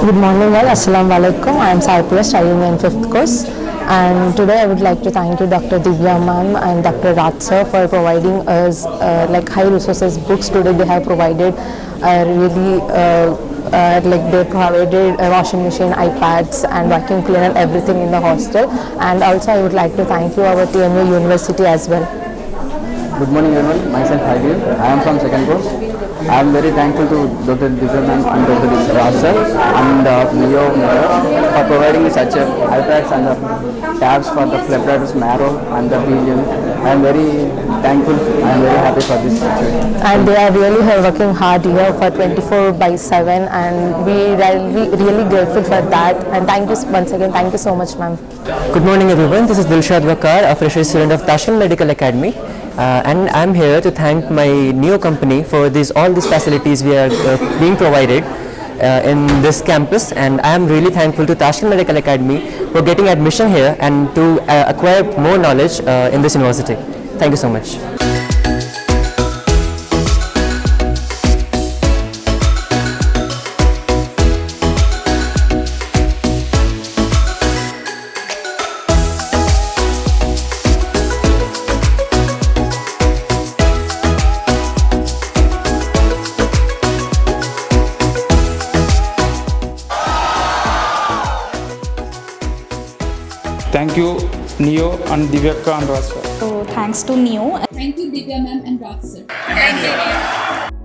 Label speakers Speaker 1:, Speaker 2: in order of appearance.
Speaker 1: Good morning all, Assalamu alaikum. I am Saipura studying in 5th course, and today I would like to thank you Dr. Divya ma'am and Dr. Raj sir for providing us like high resources books. Today they have provided really like they provided a washing machine, iPads and vacuum cleaner, everything in the hostel. And also I would like to thank you our TMU University as well.
Speaker 2: Good morning everyone, myself Hadi. I am from 2nd course. I am very thankful to Dr. Divya ma'am and Dr. Raj sir and Leo for providing me such iPads and tabs for the flip marrow and the billion. I am very thankful. I am very happy for this situation.
Speaker 1: And they are really working hard here for 24/7, and we really grateful for that. And thank you once again. Thank you so much, ma'am.
Speaker 3: Good morning everyone, this is Dilshad Wakar, a freshers student of Tashkent Medical Academy, and I'm here to thank my new company for all these facilities we are being provided in this campus, and I am really thankful to Tashkent Medical Academy for getting admission here and to acquire more knowledge in this university. Thank you so much.
Speaker 4: Thank you, Neo and Divyaka and Raj sir.
Speaker 5: So thanks to Neo.
Speaker 6: Thank you, Divya ma'am and Raj sir. Thank you.